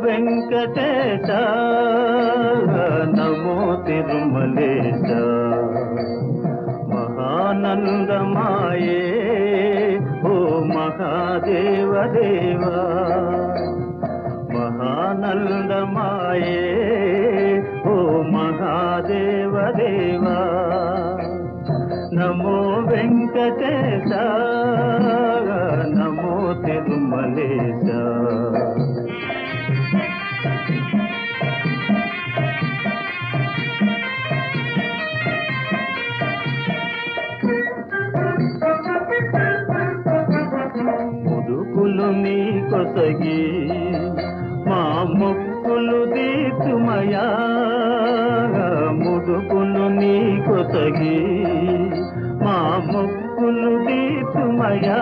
వెంకటేశ నమో తిరుమలేశ మహానందమాయే ఓ మహాదేవ దేవా మహానందమాయే ఓ మహాదేవ దేవా నమో వెంకటేశ నమో తిరుమలేశ ముదుకులు నీ కొసగి మా మొక్కులు దీతుమయా ముదుకులు నీ కొసగి మా మొక్కులు దీతుమయా